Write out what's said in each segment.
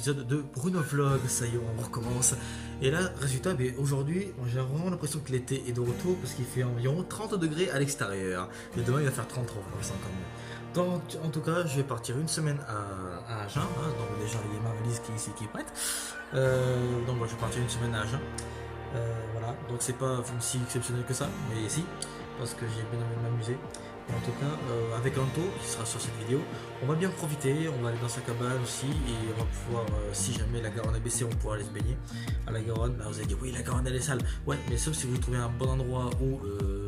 épisode de Bruno Vlog. Ça y est, on recommence. Et là, résultat, aujourd'hui, j'ai vraiment l'impression que l'été est de retour parce qu'il fait environ 30 degrés à l'extérieur. Et demain, il va faire 33, c'est encore mieux. Donc, en tout cas, je vais partir une semaine à Agen. Donc, déjà, il y a ma valise qui est ici qui est prête. Donc, moi, je vais partir une semaine à Agen. Voilà, donc c'est pas si exceptionnel que ça, mais si, parce que j'ai bien envie de m'amuser. Et en tout cas, avec Anto, qui sera sur cette vidéo, on va bien profiter, on va aller dans sa cabane aussi, et on va pouvoir, si jamais la Garonne a baissé, on pourra aller se baigner à la Garonne. Vous allez dire, oui, la Garonne elle est sale. Ouais, mais sauf si vous trouvez un bon endroit où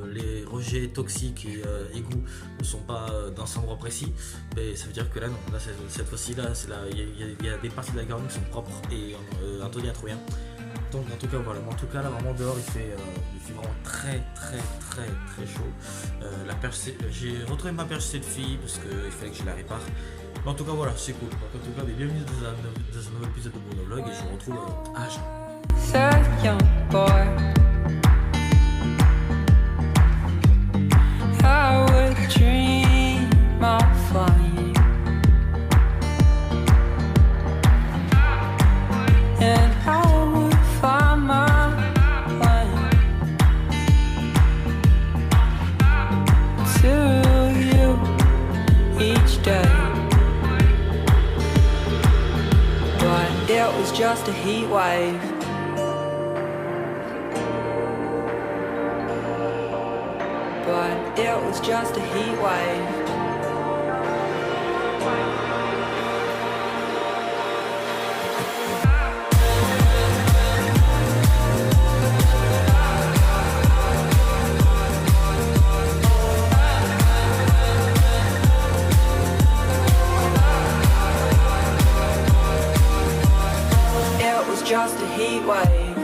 les rejets toxiques et égouts ne sont pas dans cet endroit précis, ça veut dire que là, non, là, cette fois-ci, là, il y a des parties de la Garonne qui sont propres, et Anthony a trouvé un. Donc en tout cas voilà, en tout cas là vraiment dehors il fait vraiment très chaud. J'ai retrouvé ma perche selfie parce qu'il fallait que je la répare. Mais en tout cas voilà, c'est cool. Donc en tout cas bienvenue dans un nouvel épisode de Bruno Vlog et je vous retrouve à Agen. Just a heat wave. But it was just a heat wave. Just a heat wave.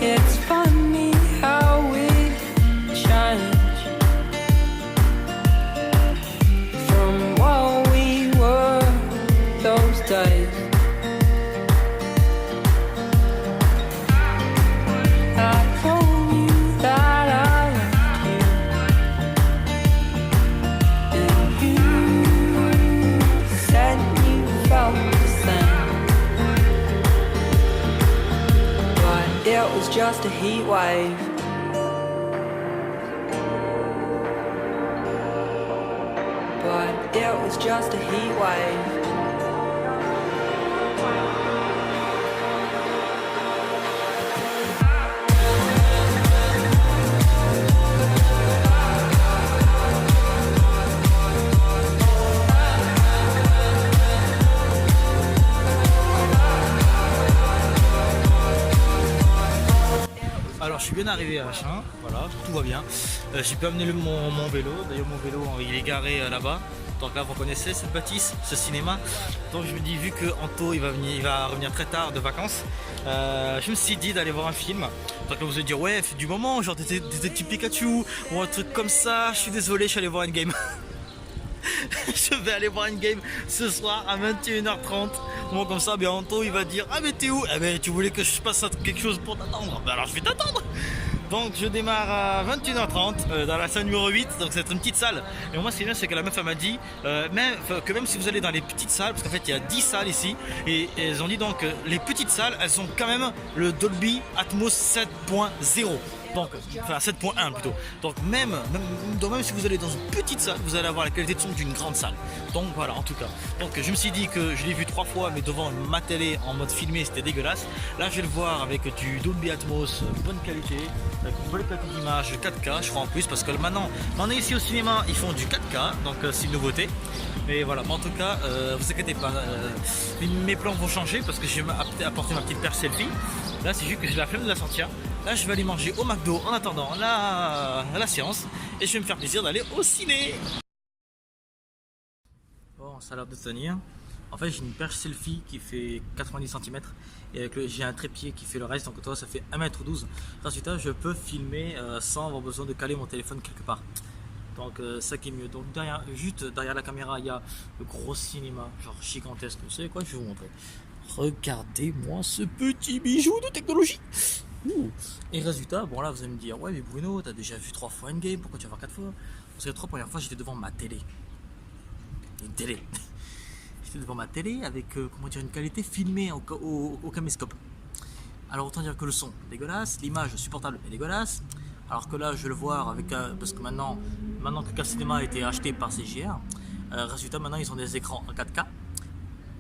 It's funny how we change from what we were those days. It was just a heat wave. But it was just a heat wave. Alors je suis bien arrivé à Agen, voilà, tout va bien. J'ai pu amener mon vélo, d'ailleurs mon vélo il est garé là-bas. Donc là vous connaissez cette bâtisse, ce cinéma. Donc je me dis vu que Anto il va revenir très tard de vacances, je me suis dit d'aller voir un film. Donc là vous allez dire ouais du moment, genre des petits Pikachu ou un truc comme ça, je suis désolé, je suis allé voir une game. Je vais aller voir une game ce soir à 21h30. Bon comme ça, Anto il va dire ah mais t'es où? Ah mais tu voulais que je passe quelque chose pour t'attendre? Alors je vais t'attendre. Donc je démarre à 21h30 dans la salle numéro 8. Donc c'est une petite salle. Et moi ce qui est bien c'est que la meuf elle m'a dit même si vous allez dans les petites salles, parce qu'en fait il y a 10 salles ici, et elles ont dit donc les petites salles elles ont quand même le Dolby Atmos 7.0. Donc, enfin 7.1 plutôt. Donc même si vous allez dans une petite salle, vous allez avoir la qualité de son d'une grande salle. Donc voilà en tout cas. Donc je me suis dit que je l'ai vu 3 fois mais devant ma télé en mode filmé c'était dégueulasse. Là je vais le voir avec du Dolby Atmos, bonne qualité, avec une bonne qualité d'image 4K je crois en plus parce que maintenant ici au cinéma ils font du 4K donc c'est une nouveauté. Mais voilà, mais en tout cas, vous inquiétez pas, mes plans vont changer parce que je vais apporter ma petite perche selfie. Là c'est juste que j'ai la flemme de la sortir. Là je vais aller manger au McDo en attendant la séance et je vais me faire plaisir d'aller au ciné. Bon, ça a l'air de tenir. En fait j'ai une perche selfie qui fait 90 cm et j'ai un trépied qui fait le reste, donc toi ça fait 1m12. Résultat je peux filmer sans avoir besoin de caler mon téléphone quelque part. Donc ça qui est mieux. Donc juste derrière la caméra il y a le gros cinéma, genre gigantesque. Vous savez quoi, je vais vous montrer. Regardez-moi ce petit bijou de technologie. Ouh. Et résultat, bon là vous allez me dire, ouais mais Bruno, t'as déjà vu 3 fois Endgame, pourquoi tu vas voir 4 fois? Parce que les 3 premières fois j'étais devant ma télé. Une télé. J'étais devant ma télé avec comment dire, une qualité filmée au caméscope. Alors autant dire que le son dégueulasse, l'image supportable mais dégueulasse. Alors que là je vais le voir avec parce que maintenant que Cal Cinéma a été acheté par CJR, résultat maintenant ils ont des écrans en 4K.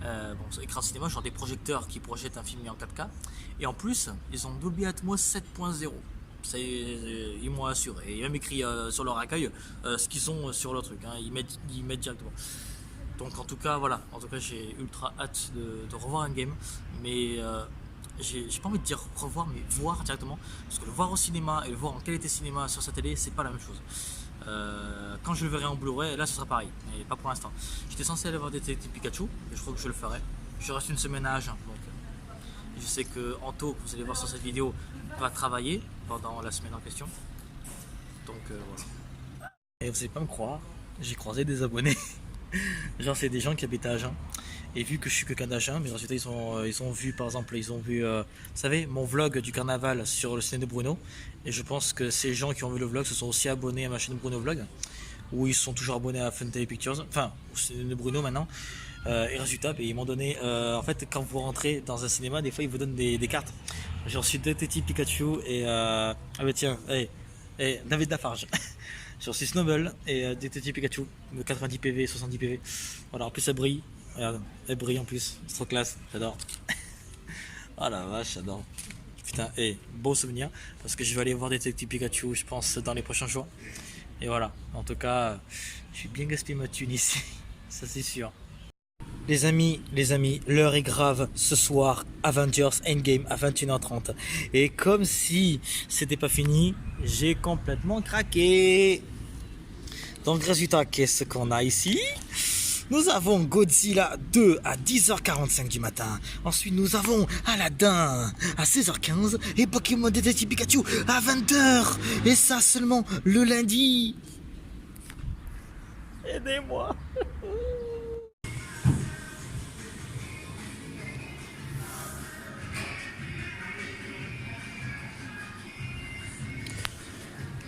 Bon, écran cinéma, genre des projecteurs qui projettent un film en 4K. Et en plus, ils ont Dolby Atmos 7.0. Ils m'ont assuré. Et ils ont même écrit sur leur accueil ce qu'ils ont sur leur truc. Hein. Ils mettent directement. Donc en tout cas, voilà. En tout cas, j'ai ultra hâte de revoir un game. Mais j'ai pas envie de dire revoir, mais voir directement. Parce que le voir au cinéma et le voir en qualité cinéma sur sa télé, c'est pas la même chose. Quand je le verrai en Blu-ray, là ce sera pareil, mais pas pour l'instant. J'étais censé aller voir Détective Pikachu, mais je crois que je le ferai. Je reste une semaine à Agen, donc je sais que Anto, que vous allez voir sur cette vidéo, va travailler pendant la semaine en question. Donc voilà. Et vous allez pas me croire, j'ai croisé des abonnés. Genre c'est des gens qui habitent à Agen. Et vu que je suis que d'Agen, mais ensuite ils ont vu par exemple, vous savez, mon vlog du carnaval sur le ciné de Bruno. Et je pense que ces gens qui ont vu le vlog se sont aussi abonnés à ma chaîne Bruno Vlog, où ils sont toujours abonnés à Fun TV Pictures, enfin au ciné de Bruno maintenant. Et résultat, ils m'ont donné, en fait quand vous rentrez dans un cinéma, des fois ils vous donnent des cartes. J'ai reçu Détective Pikachu et ah bah tiens, David Lafarge. J'ai reçu Snowball et Détective Pikachu, 90 PV, 70 PV. Voilà, en plus ça brille. Regarde, elle brille en plus, c'est trop classe, j'adore. Oh la vache, j'adore. Putain, beau souvenir, parce que je vais aller voir Détective Pikachu, je pense, dans les prochains jours. Et voilà, en tout cas, je suis bien gaspillé ma thune ici, ça c'est sûr. Les amis, l'heure est grave. Ce soir, Avengers Endgame à 21h30. Et comme si c'était pas fini, j'ai complètement craqué. Donc résultat, qu'est-ce qu'on a ici ? Nous avons Godzilla 2 à 10h45 du matin. Ensuite, nous avons Aladdin à 16h15 et Pokémon Détective Pikachu à 20h. Et ça seulement le lundi. Aidez-moi.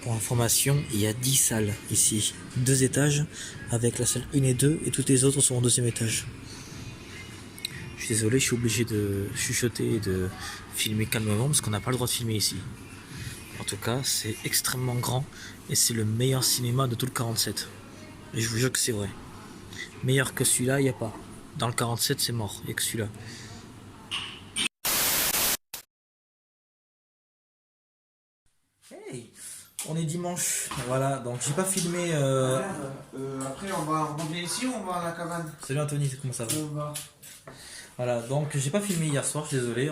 Pour information, il y a 10 salles ici, 2 étages, avec la salle 1 et 2, et toutes les autres sont au 2e étage. Je suis désolé, je suis obligé de chuchoter et de filmer calmement, parce qu'on n'a pas le droit de filmer ici. En tout cas, c'est extrêmement grand, et c'est le meilleur cinéma de tout le 47. Et je vous jure que c'est vrai. Meilleur que celui-là, il n'y a pas. Dans le 47, c'est mort, il n'y a que celui-là. Hey, on est dimanche, voilà, donc j'ai pas filmé. Après, on vient ici ou on va à la cabane? Salut Anthony, comment ça va? Voilà, donc j'ai pas filmé hier soir, je suis désolé.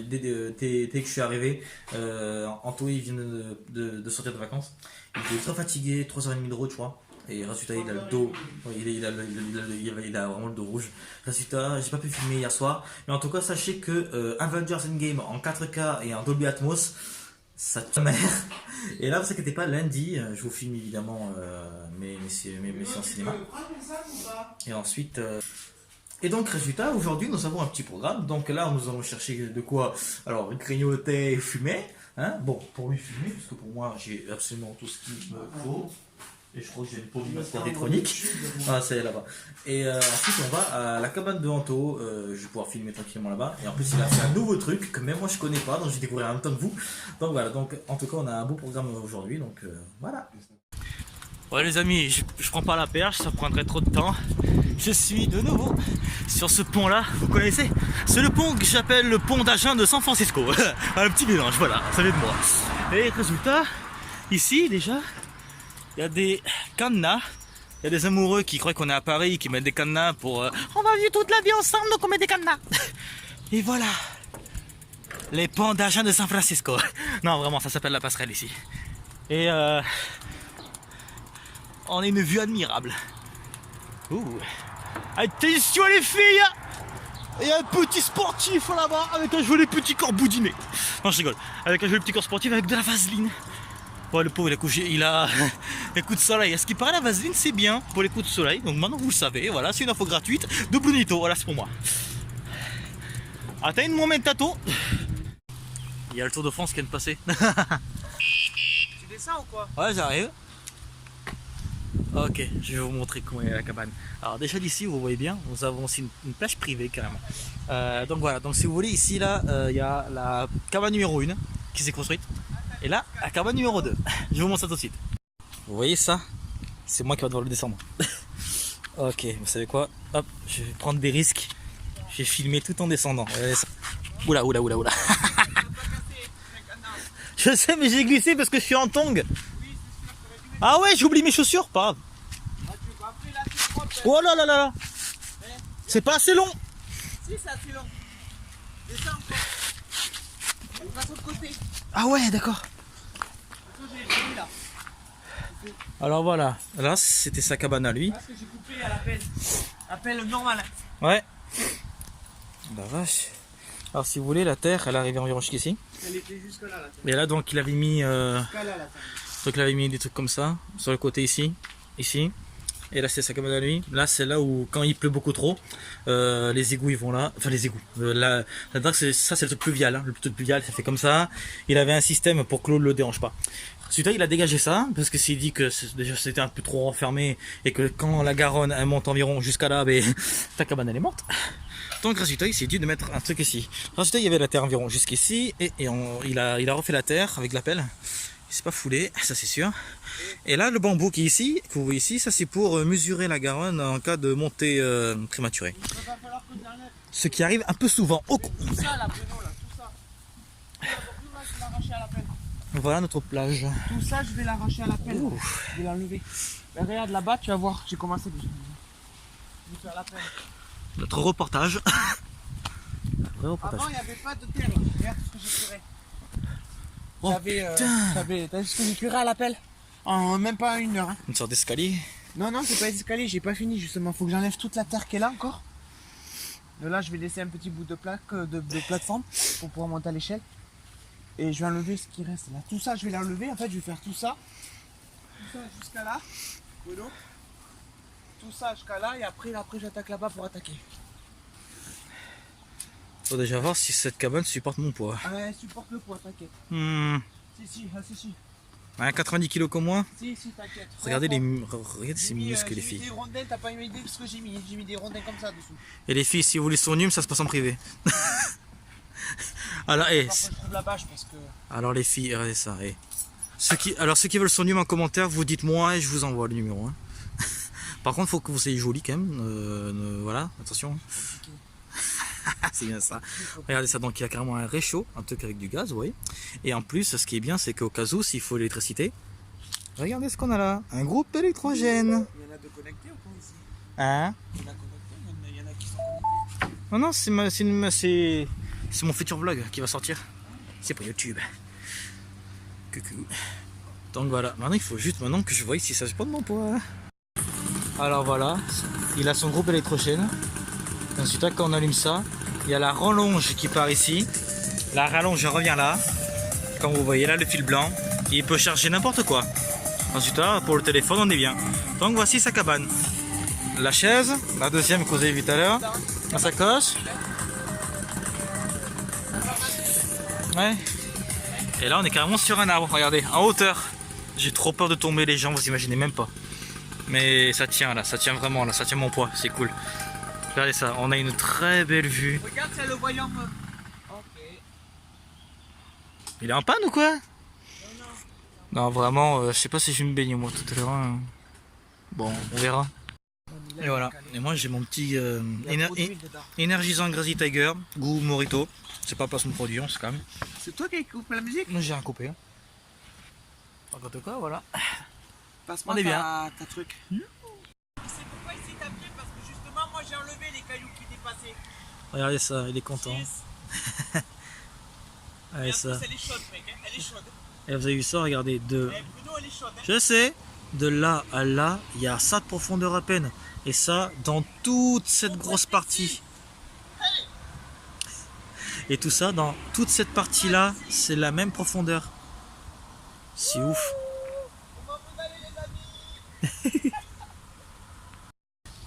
Dès que je suis arrivé, Anthony vient de sortir de vacances. Il était très fatigué, 3h30 de route, je crois. Et résultat, il a le dos, il a vraiment le dos rouge. Résultat, j'ai pas pu filmer hier soir. Mais en tout cas, sachez que Avengers Endgame en 4K et en Dolby Atmos, ça te mère. Et là, vous inquiétez pas, lundi, je vous filme évidemment mes séances cinéma. Et ensuite. Et donc, résultat, aujourd'hui, nous avons un petit programme. Donc là, nous allons chercher de quoi? Alors, grignoter et fumer. Hein, bon, pour lui fumer, parce que pour moi, j'ai absolument tout ce qu'il me faut. Et je crois que j'ai une polymaster électronique. Ah, c'est là-bas. Et ensuite, on va à la cabane de Anto. Je vais pouvoir filmer tranquillement là-bas. Et en plus, il a fait un nouveau truc que même moi, je connais pas. Donc, je vais découvrir en même temps que vous. Donc, voilà. Donc, en tout cas, on a un beau programme aujourd'hui. Donc, voilà. Ouais, les amis, je prends pas la perche. Ça prendrait trop de temps. Je suis de nouveau sur ce pont-là. Vous connaissez? C'est le pont que j'appelle le pont d'Agen de San Francisco. Un petit mélange, voilà. Ça vient de moi. Et résultat, ici, déjà... il y a des cadenas, il y a des amoureux qui croient qu'on est à Paris, qui mettent des cadenas pour on va vivre toute la vie ensemble, donc on met des cadenas. Et voilà, les ponts d'Agen de San Francisco. Non, vraiment, ça s'appelle la passerelle ici. Et on a une vue admirable. Ouh. Attention les filles, il y a un petit sportif là-bas avec un joli petit corps boudiné. Non, je rigole, avec un joli petit corps sportif avec de la vaseline. Ouais, le pauvre, il a couché, il a les coups de soleil. À ce qui paraît, la vaseline, c'est bien pour les coups de soleil. Donc maintenant, vous le savez, voilà, c'est une info gratuite de Brunito. Voilà, c'est pour moi. Hasta un momentato. Il y a le Tour de France qui vient de passer. Tu descends ou quoi? Ouais, j'arrive. Ok, je vais vous montrer comment est la cabane. Alors déjà d'ici, vous voyez bien, nous avons aussi une plage privée carrément. Donc voilà, donc si vous voulez, ici là, il y a la cabane numéro 1 qui s'est construite. Et là, la cabane numéro 2. Je vous montre ça tout de suite. Vous voyez ça? C'est moi qui va devoir le descendre. Ok, vous savez quoi? Hop, je vais prendre des risques. Je vais filmer tout en descendant. Regardez ça. Oula, oula, oula, oula. Je sais, mais j'ai glissé parce que je suis en tongs. Ah ouais, j'oublie mes chaussures, pas grave. Oh là là là là. C'est pas assez long. Si, c'est assez long. Descends encore. On passe de côté. Ah ouais, d'accord. Alors voilà, là c'était sa cabane à lui. Parce que j'ai coupé à l'appel. Appel normal. Ouais. La vache. Alors si vous voulez, la terre, elle arrivait environ jusqu'ici. Elle était jusque là, la terre. Et là donc il avait mis Jusqu'à là, la terre. donc il avait mis des trucs comme ça sur le côté ici, ici. Et là c'est sa cabane à lui. Là c'est là où quand il pleut beaucoup trop, les égouts ils vont là. Enfin les égouts. La ça c'est le truc pluvial. Hein. Le truc pluvial ça fait comme ça. Il avait un système pour que l'eau ne le dérange pas. Ensuite il a dégagé ça parce que s'il dit que déjà c'était un peu trop renfermé et que quand la Garonne elle monte environ jusqu'à là, ben, ta cabane elle est morte. Donc résultat il s'est dit de mettre un truc ici. Résultat il y avait la terre environ jusqu'ici et il a refait la terre avec la pelle. Il s'est pas foulé, ça c'est sûr. Et là, le bambou qui est ici, que vous voyez ici, ça c'est pour mesurer la Garonne en cas de montée prématurée. Il va falloir que j'enlève Ce qui arrive un peu souvent. Oh. tout ça là, Bruno, là, tout ça. Tout ça, je vais l'arracher à la pelle. Voilà notre plage. Tout ça, je vais l'arracher à la pelle. Ouh. Je vais l'enlever. Ben, regarde là-bas, tu vas voir, j'ai commencé déjà. Je vais faire la pelle. Notre reportage. Un vrai reportage. Avant, il n'y avait pas de terre là. Regarde ce que j'ai curé. Oh, T'as vu ce que j'ai curé à la pelle? En même pas 1 heure. Hein. Une sorte d'escalier. Non, non, c'est pas escalier, j'ai pas fini justement. Faut que j'enlève toute la terre qui est là encore. De là, je vais laisser un petit bout de plaque de plateforme pour pouvoir monter à l'échelle. Et je vais enlever ce qui reste là. Tout ça, je vais l'enlever. En fait, je vais faire tout ça. Tout ça jusqu'à là. Bruno. Tout ça jusqu'à là. Et après j'attaque là-bas pour attaquer. Faut déjà voir si cette cabane supporte mon poids. Ah ouais, supporte le poids, t'inquiète. Si. Ouais, 90 kg comme moi. Si, t'inquiète. Regardez ces muscles les J'ai mis filles. des rondins, t'as pas une idée de ce que j'ai mis. J'ai mis des rondins comme ça dessous. Et les filles, si vous voulez son nume, ça se passe en privé. Alors, Par contre, je trouve la bâche parce que. alors les filles, regardez ça. Ceux qui veulent son numéro en commentaire, vous dites moi et je vous envoie le numéro. Hein. Par contre, il faut que vous soyez joli quand même. Voilà, attention. C'est bien ça. Regardez ça, donc il y a carrément un réchaud, un truc avec du gaz, vous voyez. Et en plus, ce qui est bien, c'est qu'au cas où, s'il faut l'électricité, regardez ce qu'on a là. Un groupe électrogène. Il y en a de connectés ou pas ici? Hein? Il y en a connectés, il y en a qui sont connectés. Non, non, c'est mon futur vlog qui va sortir. C'est pour YouTube. Coucou. Donc voilà, maintenant il faut juste maintenant que je voie si ça se porte mon poids. Alors voilà, il a son groupe électrogène. Ensuite, quand on allume ça, il y a la rallonge qui part ici. La rallonge revient là. Comme vous voyez là, le fil blanc. Et il peut charger n'importe quoi. Ensuite, là, pour le téléphone, on est bien. Donc voici sa cabane. La chaise, la deuxième que vous avez vue tout à l'heure. La sacoche. Ouais. Et là, on est carrément sur un arbre. Regardez, en hauteur. J'ai trop peur de tomber, les gens, vous imaginez même pas. Mais ça tient là, ça tient vraiment là, ça tient mon poids, c'est cool. Regardez ça, on a une très belle vue. Regarde, c'est le voyant. Ok. Il est en panne ou quoi? Non, vraiment, je sais pas si je vais me baigner moi tout à l'heure. Hein. Bon, on verra. Et voilà, et moi j'ai mon petit énergisant Crazy Tiger, goût Morito. C'est pas placement de produit, c'est quand même. C'est toi qui coupes la musique? Moi j'ai un coupé. En tout cas, voilà. Passe-moi On est bien. ta truc. C'est pourquoi il s'est tapé parce que justement moi j'ai enlevé les cailloux qui dépassaient. Regardez ça, il est content. Regardez ça. Elle est chaude mec, hein, elle est chaude. Et vous avez vu ça, regardez, de... Bruno elle est chaude. Hein. Je sais, de là à là, il y a ça de profondeur à peine. Et ça, dans toute cette grosse partie. Et tout ça, dans toute cette partie-là, c'est la même profondeur. C'est ouf.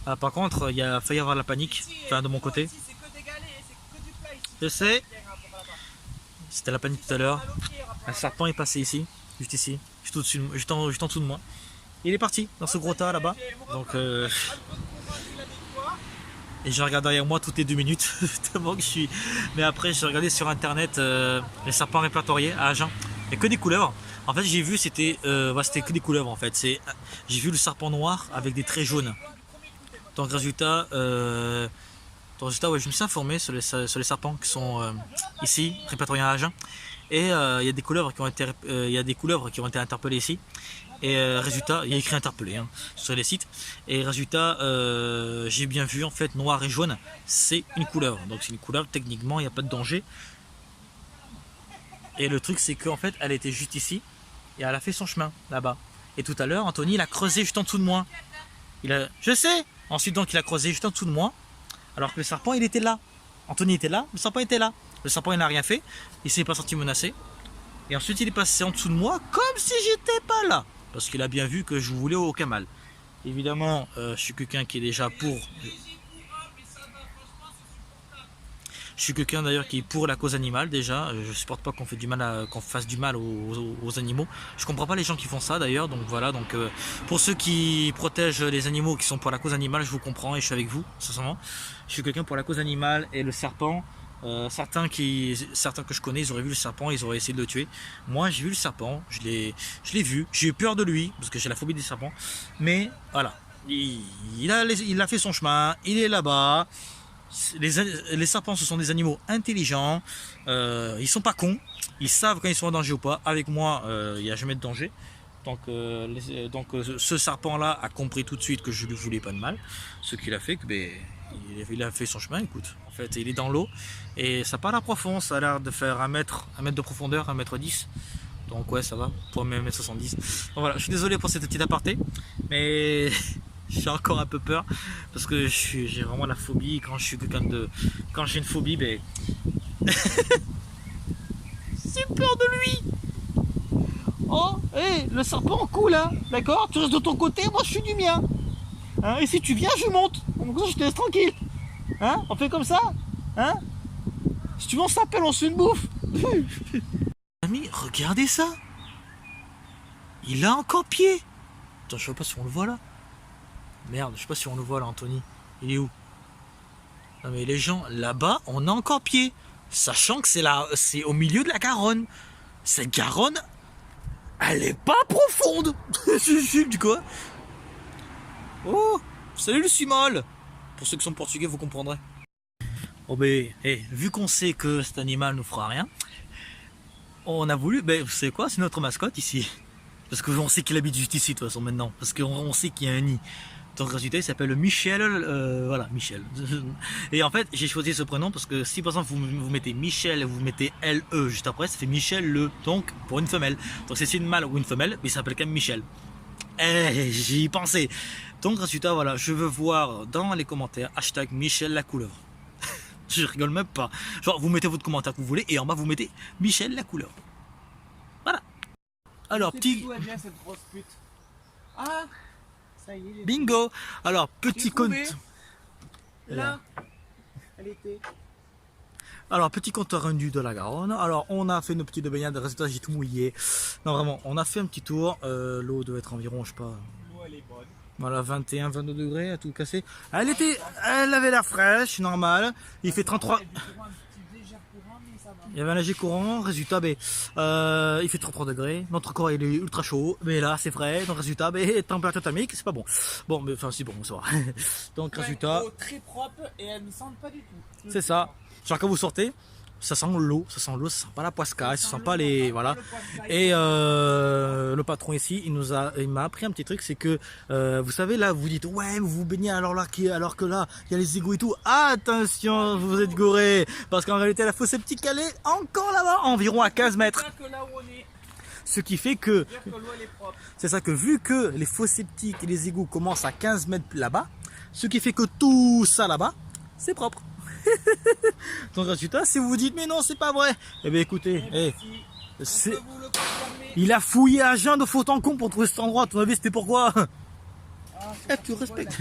Ah, par contre, il a failli y avoir la panique, enfin de mon côté. C'est que des galets, c'est que du plat ici. Je sais. C'était la panique tout à l'heure. Un serpent est passé ici, juste ici, juste au-dessus, juste en dessous de moi. Il est parti dans ce gros tas là-bas. Donc et je regarde derrière moi toutes les 2 minutes. Tellement que je suis. Mais après j'ai regardé sur internet les serpents répertoriés à Agen. Il n'y a que des couleuvres. En fait j'ai vu c'était que des couleuvres en fait. J'ai vu le serpent noir avec des traits jaunes. Donc résultat, ouais, je me suis informé sur les serpents qui sont ici, répertoriés à Agen. Et il y a des couleuvres qui ont été interpellées ici. Et résultat, il y a écrit interpellé hein, sur les sites. Et résultat, j'ai bien vu en fait noir et jaune, c'est une couleuvre. Donc c'est une couleuvre, techniquement il n'y a pas de danger. Et le truc c'est qu'en fait elle était juste ici et elle a fait son chemin là-bas. Et tout à l'heure, Anthony il a creusé juste en dessous de moi. Je sais. Ensuite donc il a creusé juste en dessous de moi. Alors que le serpent il était là. Anthony était là, le serpent était là. Le serpent il n'a rien fait, il s'est pas senti menacé. Et ensuite il est passé en dessous de moi comme si j'étais pas là. Parce qu'il a bien vu que je voulais aucun mal. Évidemment, je suis quelqu'un qui est déjà pour. Je suis quelqu'un d'ailleurs qui est pour la cause animale déjà. Je supporte pas qu'on fasse du mal aux animaux. Je comprends pas les gens qui font ça d'ailleurs. Donc voilà. Donc pour ceux qui protègent les animaux qui sont pour la cause animale, je vous comprends et je suis avec vous. Sincèrement, je suis quelqu'un pour la cause animale et le serpent. Certains que je connais, ils auraient vu le serpent, ils auraient essayé de le tuer. Moi, j'ai vu le serpent, je l'ai vu. J'ai eu peur de lui parce que j'ai la phobie des serpents. Mais voilà, il a fait son chemin, il est là-bas. Les serpents, ce sont des animaux intelligents. Ils sont pas cons. Ils savent quand ils sont en danger ou pas. Avec moi, il n'y a jamais de danger. Donc ce serpent-là a compris tout de suite que je lui voulais pas de mal. Ce qu'il a fait, il a fait son chemin. Écoute, en fait, il est dans l'eau et ça part à profond. Ça a l'air de faire 1 mètre de profondeur, 1,10 m. Donc ouais, ça va pour 1,70 m. Donc voilà, je suis désolé pour cette petite aparté, mais j'ai encore un peu peur parce que j'ai vraiment la phobie. Quand j'ai une phobie, j'ai peur de lui. Oh, hé, le serpent cool, hein, d'accord? Tu restes de ton côté, moi je suis du mien. Hein, et si tu viens, je monte. Donc ça, je te laisse tranquille. Hein, on fait comme ça? Hein? Si tu veux, on s'appelle, on se fait une bouffe. Ami, regardez ça. Il a encore pied. Attends, je sais pas si on le voit là. Merde, je sais pas si on le voit là, Anthony. Il est où? Non mais les gens, là-bas, on a encore pied. Sachant que c'est au milieu de la Garonne. Cette Garonne, elle est pas profonde. Du quoi? Oh, salut le Simol. Pour ceux qui sont portugais, vous comprendrez. Oh ben, vu qu'on sait que cet animal nous fera rien, on a voulu, vous savez quoi, c'est notre mascotte ici. Parce qu'on sait qu'il habite juste ici de toute façon maintenant. Parce qu'on sait qu'il y a un nid. Donc résultat il s'appelle Michel, voilà Michel. Et en fait j'ai choisi ce prénom parce que si par exemple vous mettez Michel et vous mettez LE juste après, ça fait Michel le, donc pour une femelle. Donc c'est une mâle ou une femelle, mais il s'appelle quand même Michel. J'y pensais. Donc résultat voilà, je veux voir dans les commentaires hashtag Michel la couleuvre. Je rigole même pas. Genre vous mettez votre commentaire que vous voulez et en bas vous mettez Michel la couleuvre. Voilà. Alors petit. Ah, ça y est, bingo. Alors petit compte. Là, elle était. Alors petit compte rendu de la Garonne. Alors on a fait nos petites baignades, résultat j'ai tout mouillé. Non vraiment, on a fait un petit tour. L'eau doit être environ, je sais pas. L'eau elle est bonne. Voilà, 21, 22 degrés, à tout casser. Elle avait l'air fraîche, normal. Il fait 33. Il y avait un léger courant, résultat, il fait 33 degrés. Notre corps il est ultra chaud, mais là c'est frais. Donc résultat, température thermique, c'est pas bon. Bon, mais enfin c'est bon, ça va. Donc résultat. Très propre et elle ne sent pas du tout. C'est ça. Genre quand vous sortez, ça sent l'eau, ça sent pas la poiscaille, ça sent pas les voilà. Et le patron ici, il m'a appris un petit truc, c'est que vous savez là, vous dites ouais, vous vous baignez alors que là, il y a les égouts et tout. Attention, vous êtes gourés, parce qu'en réalité la fosse septique elle est encore là-bas, environ à 15 mètres. Ce qui fait que c'est ça que vu que les fosses septiques et les égouts commencent à 15 mètres là-bas, ce qui fait que tout ça là-bas, c'est propre. Donc résultat, si vous vous dites mais non c'est pas vrai, eh bien écoutez, il a fouillé à Agen de fond en comble pour trouver cet endroit. À ton avis c'était pourquoi? Tu respectes.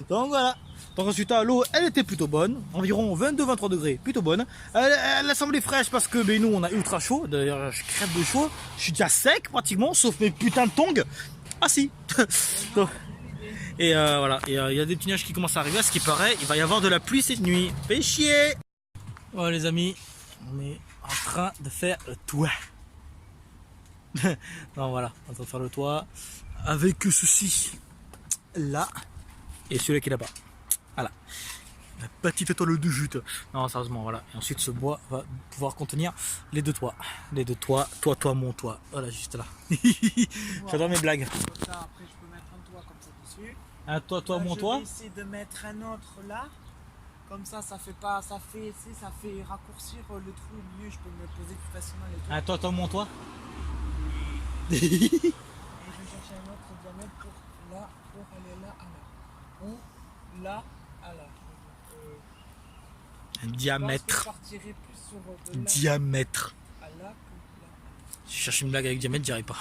Donc voilà, Donc résultat, l'eau, elle était plutôt bonne, environ 22-23 degrés, plutôt bonne. Elle a semblé fraîche parce que ben, nous, on a ultra chaud. D'ailleurs, je crève de chaud. Je suis déjà sec pratiquement, sauf mes putains de tongs. Ah si. Donc, et voilà, et il y a des petits nuages qui commencent à arriver. À ce qui paraît, il va y avoir de la pluie cette nuit. Fait chier. Voilà les amis, on est en train de faire le toit. Non voilà, on est en train de faire le toit avec ceci là et celui-là qui est là-bas. Voilà, la petite étoile de jute. Non sérieusement voilà. Et ensuite ce bois va pouvoir contenir les deux toits. Les deux toits, toi, mon toit. Voilà juste là. J'adore mes blagues. Comme ça, après je peux mettre un toit comme ça dessus. Un toi, mon Je toit. vais essayer de mettre un autre là. Comme ça fait raccourcir le trou mieux. Je peux me poser plus facilement les toits. Un toi, mon toit. Et je vais chercher un autre diamètre pour là, pour aller là à là. Ou là à là. Un Je diamètre. partirai plus sur de là Diamètre. à là que là. Si je cherche une blague avec diamètre, j'y arrive pas.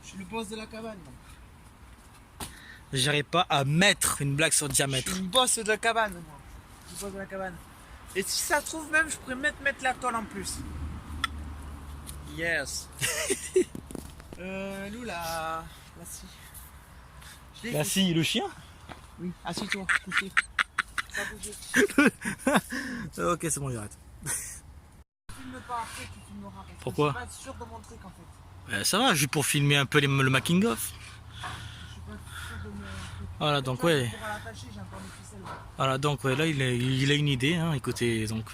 Je suis le boss de la cabane. Moi. J'arrive pas à mettre une blague sur Je diamètre. suis le boss de la cabane, moi. Je suis le boss de la cabane. Et si ça se trouve même, je pourrais mettre la toile en plus. Yes. Nous la scie. Je l'ai Là fait. si, le chien. Oui, assis-toi, couché. Pas bouger. Ok, c'est bon, j'arrête. Filme pas après, tu filmeras. Parce que Pourquoi? je suis pas sûr de mon truc en fait. Ça va, juste pour filmer un peu le making of. Je suis pas sûr de mon truc. Voilà, donc ouais. Pour l'attacher, j'ai encore des ficelles. Ouais. Voilà, donc ouais, là il a une idée. Hein. Écoutez, donc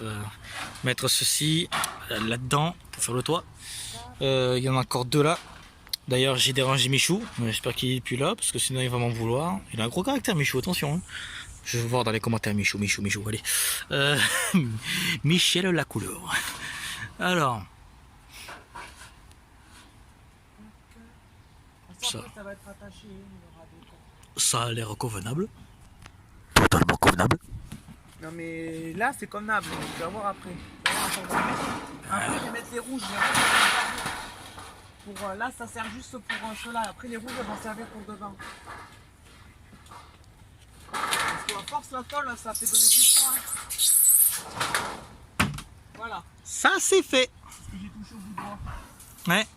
mettre ceci là-dedans pour faire le toit. Il y en a encore deux là. D'ailleurs, j'ai dérangé Michou. J'espère qu'il est plus là parce que sinon il va m'en vouloir. Il a un gros caractère, Michou. Attention. Hein. Je vais voir dans les commentaires Michou. Allez. Michel la couleur. Alors. Ça. Après, ça va être attaché. Il y aura des temps. Ça a l'air convenable. Totalement convenable. Non mais là c'est convenable. Tu vas voir après. Après je vais mettre les rouges. Pour là ça sert juste pour cela. Après les rouges elles vont servir pour devant. Parce qu'à force la colle ça fait donner du poids. Voilà. Ça c'est fait. Parce que j'ai touché au bout de bras. Ouais.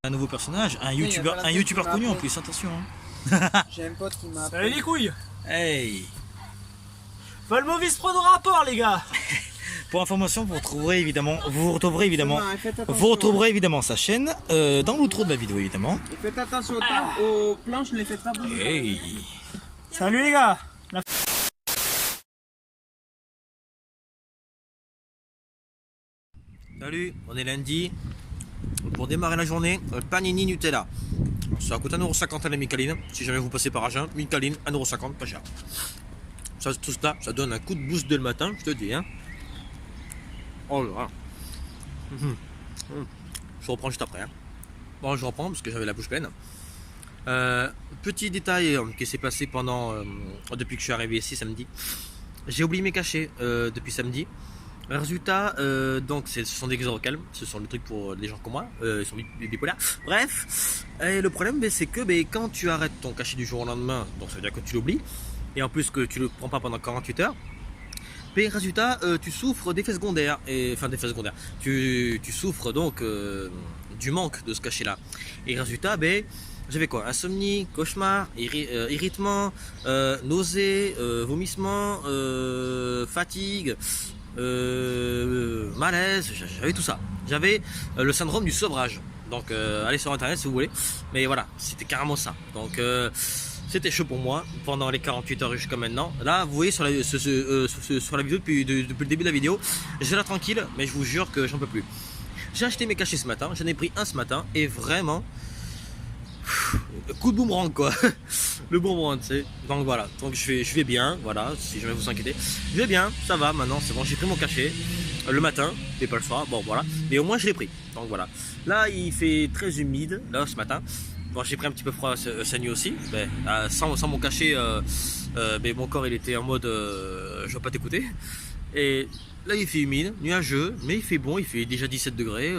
Un nouveau personnage, un il y a youtubeur, pas la un tête youtubeur qui m'a connu en appelé. plus, attention. Hein. J'ai un pote qui m'a Salut les couilles. Hey. Volmovis Pro de rapport les gars. Pour information, vous retrouverez évidemment Vous évidemment sa chaîne dans l'outro de la vidéo évidemment. Et faites attention aux planches, ne les faites pas bouger. Hey. Salut les gars. Salut, on est lundi. Pour démarrer la journée, panini Nutella. Ça coûte 1,50€ à la Micaline. Si jamais vous passez par Agen, Micaline, 1,50€, pas cher. Ça, tout ça, ça donne un coup de boost dès le matin, je te dis. Hein. Oh là là. Je reprends juste après. Hein. Bon, je reprends parce que j'avais la bouche pleine. Petit détail qui s'est passé depuis que je suis arrivé ici samedi. J'ai oublié mes cachets depuis samedi. Résultat, donc ce sont des exorocalmes, ce sont des trucs pour les gens comme moi, ils sont bipolaires. Bref, et le problème c'est que quand tu arrêtes ton cachet du jour au lendemain, donc ça veut dire que tu l'oublies, et en plus que tu le prends pas pendant 48 heures, résultat, tu souffres d'effets secondaires, tu souffres donc du manque de ce cachet là. Et résultat, j'avais quoi? Insomnie, cauchemar, irritement, nausées, vomissements, fatigue. Malaise, j'avais tout ça. J'avais le syndrome du sevrage. Donc allez sur internet si vous voulez. Mais voilà, c'était carrément ça. Donc c'était chaud pour moi pendant les 48 heures jusqu'à maintenant. Là, vous voyez sur la vidéo depuis le début de la vidéo, j'ai l'air tranquille, mais je vous jure que j'en peux plus. J'ai acheté mes cachets ce matin, j'en ai pris un ce matin et vraiment coup de boomerang quoi. Le boomerang, tu sais. Donc voilà, donc je vais bien, voilà, si jamais vous inquiétez. Je vais bien, ça va maintenant, c'est bon, j'ai pris mon cachet le matin, et pas le soir, bon voilà. Mais au moins je l'ai pris, donc voilà. Là il fait très humide, là ce matin. Bon, j'ai pris un petit peu froid cette nuit aussi, sans mon cachet, mon corps il était en mode je vais pas t'écouter. Et là il fait humide, nuageux, mais il fait bon, il fait déjà 17 degrés.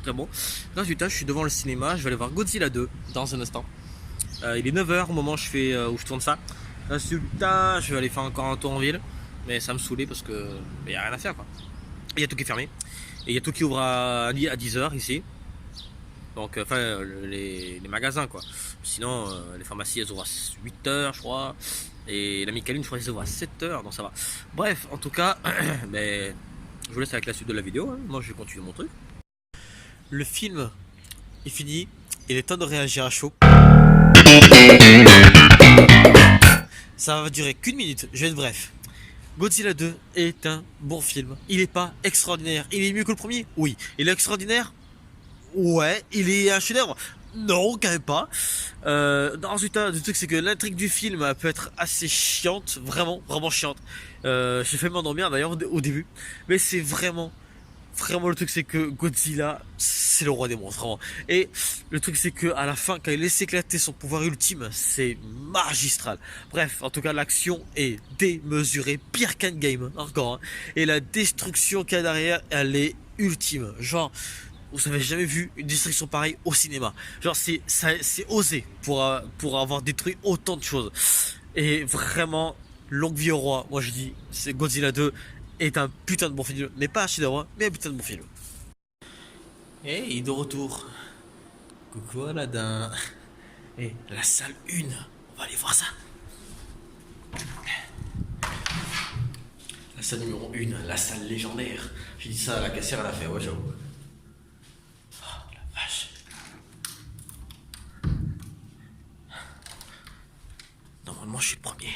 Très bon. Résultat, je suis devant le cinéma, je vais aller voir Godzilla 2 dans un instant. Il est 9h au moment où je tourne ça. Résultat, je vais aller faire encore un tour en ville. Mais ça me saoulait parce que il n'y a rien à faire quoi. Il y a tout qui est fermé. Et il y a tout qui ouvre à 10h ici. Donc, enfin, les magasins quoi. Sinon, les pharmacies elles ouvrent à 8h, je crois. Et la Micaline, je crois qu'elles ouvrent à 7h, donc ça va. Bref, en tout cas, mais, je vous laisse avec la suite de la vidéo. Hein. Moi, je vais continuer mon truc. Le film est fini. Il est temps de réagir à chaud. Ça va durer qu'une minute, je vais être bref. Godzilla 2 est un bon film. Il n'est pas extraordinaire. Il est mieux que le premier? Oui. Il est extraordinaire? Ouais. Il est un chef-d'œuvre? Non, quand même pas. Ensuite, le truc c'est que l'intrigue du film peut être assez chiante, vraiment, vraiment chiante. J'ai fait m'endormir d'ailleurs au début, mais c'est vraiment le truc c'est que Godzilla c'est le roi des monstres vraiment. Et le truc c'est que à la fin quand il laisse éclater son pouvoir ultime c'est magistral. Bref en tout cas l'action est démesurée, pire qu'Endgame encore hein. Et la destruction qu'il y a derrière elle est ultime. Genre vous avez jamais vu une destruction pareille au cinéma. Genre c'est osé pour avoir détruit autant de choses. Et vraiment longue vie au roi. Moi je dis c'est Godzilla 2 est un putain de bon film, mais pas un chef-d'œuvre, mais un putain de bon film. Hey, de retour. Coucou Aladdin. Et la salle 1, on va aller voir ça. La salle numéro 1, la salle légendaire. J'ai dit ça à la caissière, elle a fait, ouais, j'avoue. Oh la vache. Normalement, je suis le premier.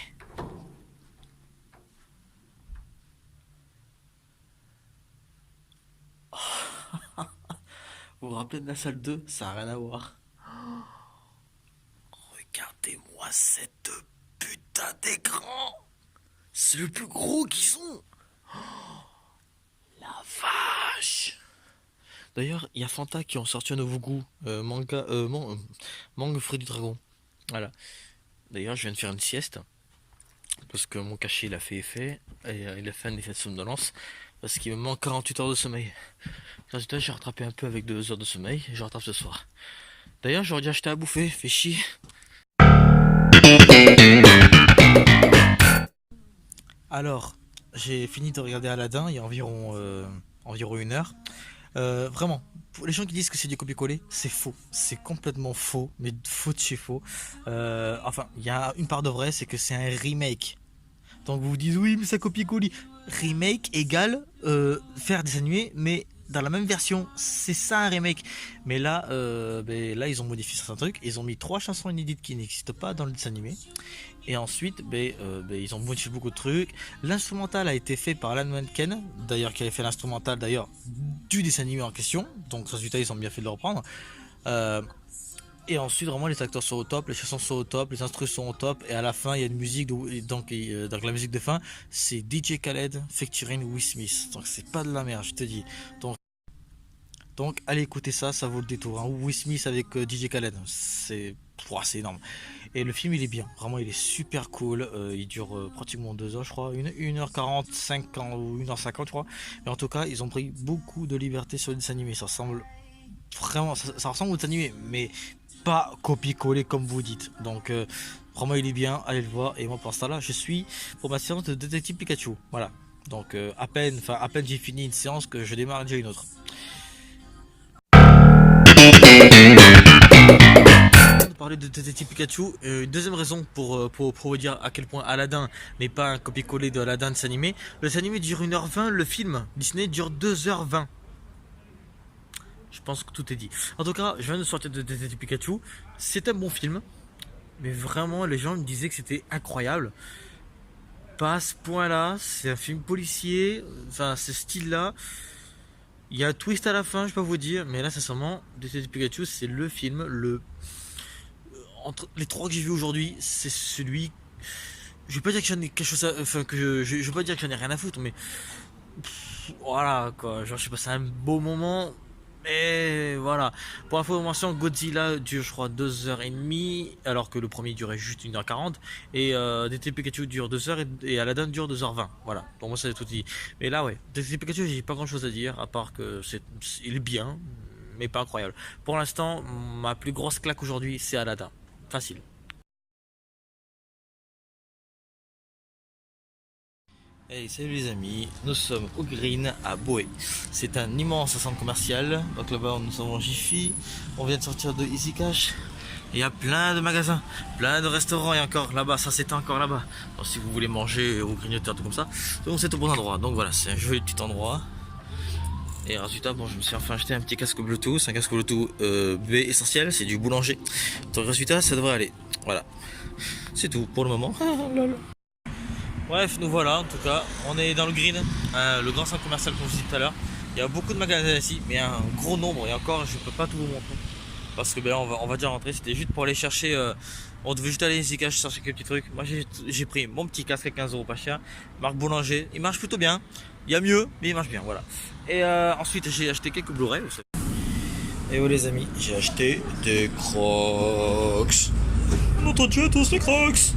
Vous vous rappelez de la salle 2? Ça n'a rien à voir. Regardez-moi cette putain d'écran. C'est le plus gros qu'ils ont. La vache. D'ailleurs, il y a Fanta qui ont sorti un nouveau goût. Mangue fruit du dragon. Voilà. D'ailleurs, je viens de faire une sieste. Parce que mon cachet il a fait effet. Et il a fait un effet de somnolence. Parce qu'il me manque 48 heures de sommeil. Résultat, j'ai rattrapé un peu avec 2 heures de sommeil. Et je rattrape ce soir. D'ailleurs, j'aurais dû acheter à bouffer. Fait chier. Alors, j'ai fini de regarder Aladdin il y a environ 1 heure. Vraiment, pour les gens qui disent que c'est du copier-coller, c'est faux. C'est complètement faux, mais faux de chez faux. Enfin, il y a une part de vrai, c'est que c'est un remake. Donc vous vous dites oui, mais ça copie-coller. Remake égale faire des animés, mais dans la même version. C'est ça un remake. Mais là, là ils ont modifié certains trucs. Ils ont mis 3 chansons inédites qui n'existent pas dans le dessin animé. Et ensuite, ils ont modifié beaucoup de trucs. L'instrumental a été fait par Alan Menken, d'ailleurs qui avait fait l'instrumental d'ailleurs du dessin animé en question. Donc résultat, ils ont bien fait de le reprendre. Et ensuite, vraiment, les acteurs sont au top, les chansons sont au top, les instruments sont au top. Et à la fin, il y a une musique, donc la musique de fin, c'est DJ Khaled featuring Will Smith. Donc c'est pas de la merde, je te dis. Donc allez écouter ça, ça vaut le détour. Hein. Will Smith avec DJ Khaled, c'est énorme. Et le film, il est bien, vraiment, il est super cool. Il dure pratiquement 2 heures, je crois, 1h45 ou 1h50, je crois. Mais en tout cas, ils ont pris beaucoup de liberté sur le dessin animé. Ça ressemble vraiment, ça ressemble au dessin animé, mais pas copier-coller comme vous dites. Donc vraiment il est bien, allez le voir. Et moi pour ça là je suis pour ma séance de détective Pikachu. Voilà. Donc à peine j'ai fini une séance que je démarre déjà une autre. Parler de détective Pikachu, une deuxième raison pour vous dire à quel point Aladdin n'est pas un copier-coller de Aladdin de s'animer. Le dessin animé dure 1h20, le film Disney dure 2h20. Je pense que tout est dit. En tout cas, je viens de sortir de Détective Pikachu. C'est un bon film. Mais vraiment, les gens me disaient que c'était incroyable. Pas à ce point-là. C'est un film policier. Enfin, ce style-là. Il y a un twist à la fin, je peux pas vous dire. Mais là, sincèrement, Détective Pikachu, c'est le film. Entre les 3 que j'ai vu aujourd'hui, c'est celui. Je vais pas dire que j'en ai quelque chose à. Enfin, je vais pas dire que j'en ai rien à foutre, mais. Voilà, quoi. Genre, j'ai passé un beau moment. Et voilà, pour information, Godzilla dure je crois 2h30 alors que le premier durait juste 1h40 et Détective Pikachu dure 2h et Aladdin dure 2h20. Voilà, pour moi c'est tout dit. Mais là ouais, Détective Pikachu j'ai pas grand chose à dire à part que il est bien mais pas incroyable. Pour l'instant, ma plus grosse claque aujourd'hui c'est Aladdin. Facile. Hey, salut les amis, nous sommes au Green à Boé. C'est un immense centre commercial. Donc là-bas nous sommes en Jiffy. On vient de sortir de Easy Cash. Il y a plein de magasins, plein de restaurants et encore là-bas, ça c'est encore là-bas. Donc si vous voulez manger au grignoteur, tout comme ça, donc c'est au bon endroit. Donc voilà, c'est un joli petit endroit. Et résultat, bon, je me suis enfin acheté un petit casque Bluetooth, un casque Bluetooth B essentiel, c'est du boulanger. Donc résultat, ça devrait aller. Voilà, c'est tout pour le moment. Bref, nous voilà, en tout cas, on est dans le Green, le grand centre commercial comme je disais tout à l'heure. Il y a beaucoup de magasins ici, mais un gros nombre, et encore, je peux pas tout vous montrer. Parce que ben là, on va déjà rentrer, c'était juste pour aller chercher, on devait juste aller ici chercher quelques petits trucs. Moi j'ai pris mon petit casque à 15 € pas cher, marque Boulanger, il marche plutôt bien. Il y a mieux, mais il marche bien, voilà. Et ensuite j'ai acheté quelques Blu-ray. Et oh les amis, j'ai acheté des Crocs. Notre Dieu, tous les Crocs.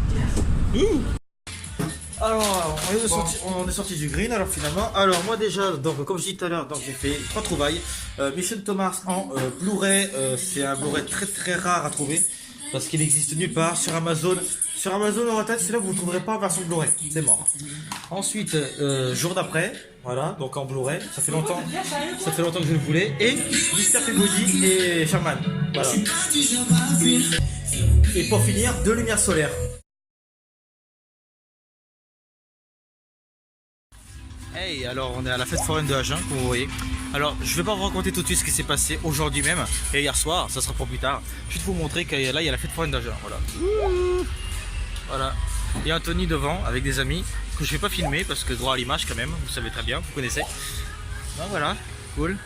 Alors, on est sorti du Green alors finalement. Alors moi déjà, donc comme je disais tout à l'heure, donc j'ai fait 3 trouvailles. Mission Thomas en Blu-ray, c'est un Blu-ray très très rare à trouver parce qu'il existe nulle part sur Amazon. Sur Amazon en tête, c'est là vous ne trouverez pas en version Blu-ray, c'est mort. Ensuite, jour d'après, voilà, donc en Blu-ray, ça fait longtemps que je le voulais. Et Mr. Peabody et Sherman, voilà. Et pour finir, 2 lumières solaires. Hey, alors on est à la fête foraine de Agen, comme vous voyez. Alors je vais pas vous raconter tout de suite ce qui s'est passé aujourd'hui même et hier soir, ça sera pour plus tard. Je vais vous montrer que là il y a la fête foraine d'Agen, voilà. Voilà. Il y a Anthony devant avec des amis que je vais pas filmer parce que droit à l'image quand même, vous savez très bien, vous connaissez. Donc voilà, cool.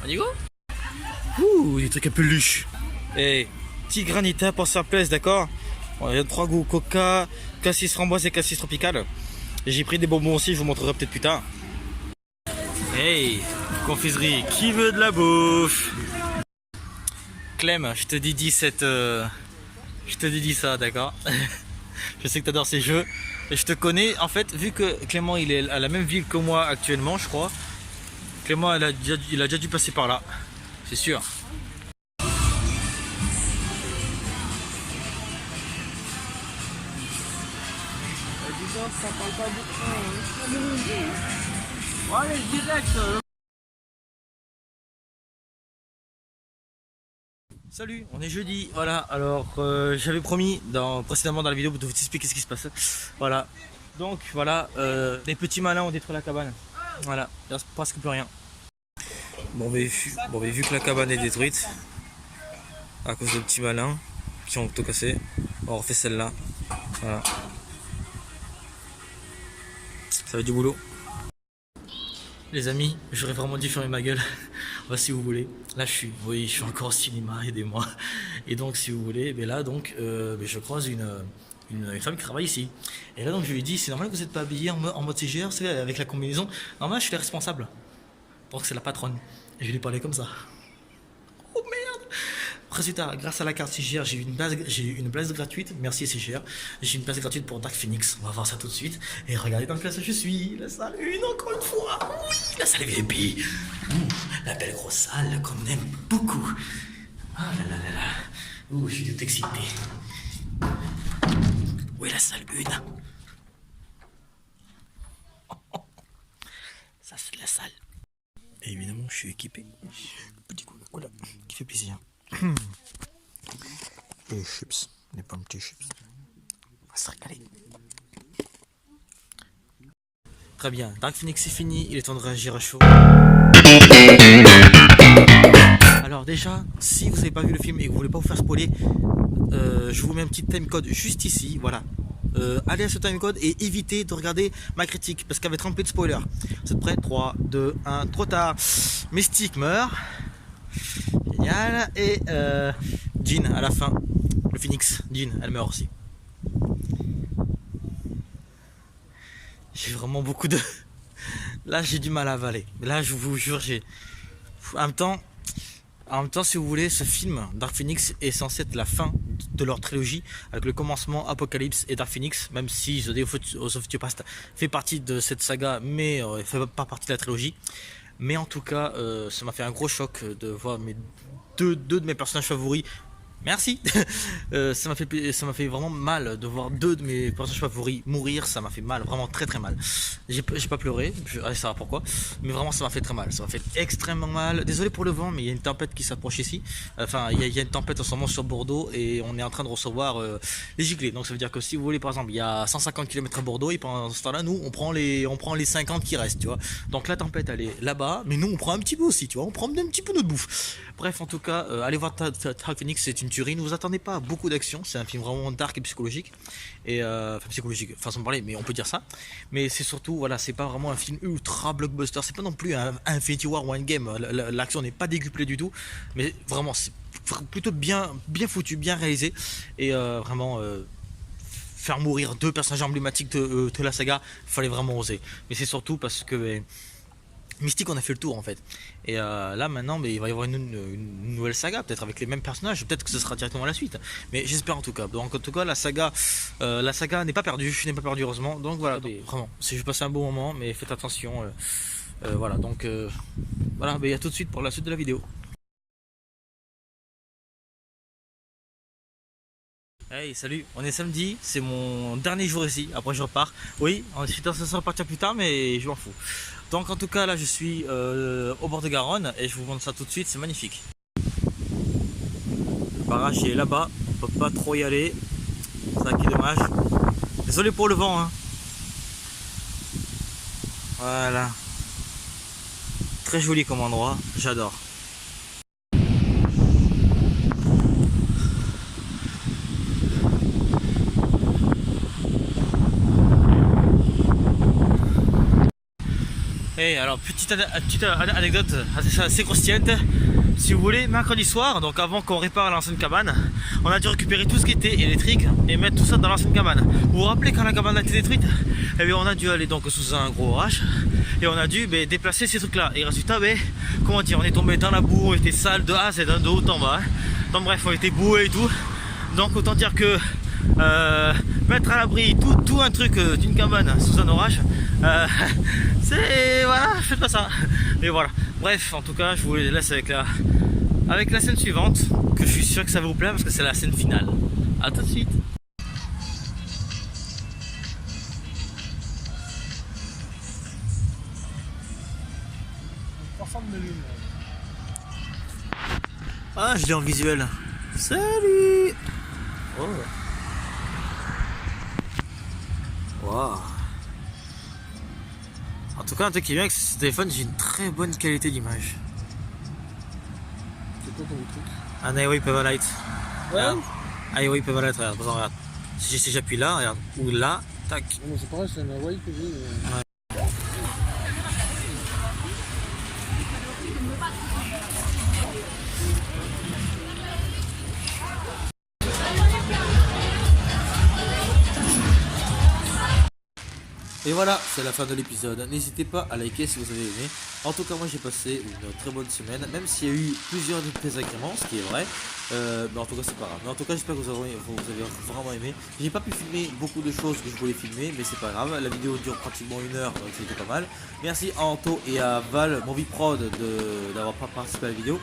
On y go. Ouh, des trucs un peu luches. Et petit granita pour sa place, d'accord. Bon, il y a 3 goûts, coca, cassis framboise et cassis tropical. J'ai pris des bonbons aussi, je vous montrerai peut-être plus tard. Hey, confiserie, qui veut de la bouffe? Clem, je te dédie ça, d'accord. Je sais que tu adores ces jeux. Et je te connais, en fait, vu que Clément il est à la même ville que moi actuellement, je crois. Clément il a déjà dû passer par là, c'est sûr. Ça parle pas beaucoup. Allez, direct. Salut, on est jeudi, voilà. Alors j'avais promis précédemment dans la vidéo de vous expliquer ce qui se passe. Voilà. Donc voilà, les petits malins ont détruit la cabane. Voilà, il reste presque plus rien. Bon mais vu que la cabane est détruite à cause de petits malins qui ont tout cassé, on refait celle-là. Voilà. Ça va être du boulot. Les amis, j'aurais vraiment dû fermer ma gueule. Si vous voulez. Là je suis encore au cinéma, aidez-moi. Et donc si vous voulez, ben là donc je croise une femme qui travaille ici. Et là donc je lui dis, c'est normal que vous n'êtes pas habillé en mode CGR, vous savez, avec la combinaison. Normal, je suis la responsable. Donc c'est la patronne. Et je lui parlais comme ça. Oh merde. Résultat, grâce à la carte CGR, j'ai une place gratuite. Merci CGR. J'ai une place gratuite pour Dark Phoenix. On va voir ça tout de suite. Et regardez dans quelle salle je suis. La salle 1, encore une fois. Oui, la salle VIP. La belle grosse salle qu'on aime beaucoup. Ah là là là là. Je suis tout excité. Où est la salle 1? Ça c'est la salle. Et évidemment, je suis équipé. Petit Coca-Cola qui fait plaisir. Les chips, les pommes de chips. On va se régaler. Très bien, Dark Phoenix c'est fini, il est temps de réagir à chaud. Alors déjà, si vous n'avez pas vu le film et que vous voulez pas vous faire spoiler, je vous mets un petit timecode juste ici, voilà. Allez à ce timecode et évitez de regarder ma critique parce qu'elle va être remplie de spoilers. Vous êtes prêts? 3, 2, 1, trop tard. Mystique meurt. Génial. Et Jean à la fin. Le Phoenix, Jean, elle meurt aussi. J'ai vraiment beaucoup de... Là j'ai du mal à avaler. Là je vous jure, en même temps, si vous voulez, ce film, Dark Phoenix, est censé être la fin de leur trilogie, avec le commencement Apocalypse et Dark Phoenix, même si The Day of Future Past fait partie de cette saga, mais ne fait pas partie de la trilogie. Mais en tout cas, ça m'a fait un gros choc de voir deux de mes personnages favoris, Merci. Ça m'a fait vraiment mal de voir deux de mes personnages favoris mourir. Ça m'a fait mal, vraiment très très mal. J'ai pas pleuré, allez savoir pourquoi, mais vraiment ça m'a fait très mal. Ça m'a fait extrêmement mal. Désolé pour le vent, mais il y a une tempête qui s'approche ici. Enfin, il y a une tempête en ce moment sur Bordeaux et on est en train de recevoir les giclées. Donc ça veut dire que si vous voulez, par exemple, il y a 150 km à Bordeaux et pendant ce temps-là, nous on prend les 50 qui restent, tu vois. Donc la tempête elle est là-bas, mais nous on prend un petit peu aussi, tu vois. On prend un petit peu notre bouffe. Bref, en tout cas, allez voir Dark Phoenix, c'est une tuerie. Ne vous attendez pas à beaucoup d'action. C'est un film vraiment dark et psychologique. Et enfin psychologique, façon de parler, mais on peut dire ça. Mais c'est surtout, voilà, c'est pas vraiment un film ultra blockbuster. C'est pas non plus un Infinity War ou Endgame. L'action n'est pas décuplée du tout, mais vraiment c'est plutôt bien foutu, bien réalisé et vraiment. Faire mourir deux personnages emblématiques de la saga, fallait vraiment oser. Mais c'est surtout parce que Mystique, on a fait le tour en fait. Et là maintenant, il va y avoir une nouvelle saga, peut-être avec les mêmes personnages, peut-être que ce sera directement la suite. Mais j'espère en tout cas. Donc en tout cas, la saga n'est pas perdue, heureusement. Donc voilà, vraiment, je vais passer un bon moment, mais faites attention. Voilà, donc voilà, à tout de suite pour la suite de la vidéo. Hey, salut, on est samedi, c'est mon dernier jour ici, après je repars. Oui, je suis censé repartir plus tard, mais je m'en fous. Donc en tout cas, là je suis au bord de Garonne et je vous montre ça tout de suite, c'est magnifique. Le barrage est là-bas, on peut pas trop y aller, c'est ça qui est dommage. Désolé pour le vent, hein. Voilà. Très joli comme endroit, j'adore. Et alors, petite anecdote assez croustillante. Si vous voulez, mercredi soir, donc avant qu'on répare l'ancienne cabane, on a dû récupérer tout ce qui était électrique et mettre tout ça dans l'ancienne cabane. Vous vous rappelez quand la cabane a été détruite? Eh bien, on a dû aller donc sous un gros orage et on a dû déplacer ces trucs-là. Et résultat, comment dire, on est tombé dans la boue, on était sale de A, c'est de haut en bas. Hein. Donc bref, on était boueux et tout. Donc autant dire que mettre à l'abri tout un truc d'une cabane sous un orage, c'est voilà, faites pas ça. Et voilà. Bref, en tout cas, je vous laisse avec la scène suivante, que je suis sûr que ça va vous plaire parce que c'est la scène finale. A tout de suite. Forme de lune. Ah, je l'ai en visuel. Salut. Oh. Wow. En tout cas, un truc qui est bien avec ce téléphone, j'ai une très bonne qualité d'image. C'est quoi ton truc? Un Huawei P20 Lite. Ouais. Un Huawei P20 Lite, regarde. Si j'appuie là, regarde. Ou là, tac. Non, c'est pareil, c'est un Huawei que j'ai. Ouais. Et voilà, c'est la fin de l'épisode. N'hésitez pas à liker si vous avez aimé. En tout cas, moi j'ai passé une très bonne semaine, même s'il y a eu plusieurs désagréments, ce qui est vrai. Mais en tout cas, c'est pas grave. Mais en tout cas, j'espère que vous avez vraiment aimé. J'ai pas pu filmer beaucoup de choses que je voulais filmer, mais c'est pas grave. La vidéo dure pratiquement 1 heure, donc c'était pas mal. Merci à Anto et à Val, Movieprod, d'avoir participé à la vidéo.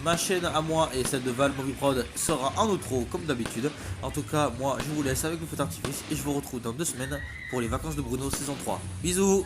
Ma chaîne à moi et celle de Val, Movieprod, sera en outro comme d'habitude. En tout cas, moi je vous laisse avec le feu d'artifice et je vous retrouve dans 2 semaines pour les vacances de Bruno saison 3. Bisous.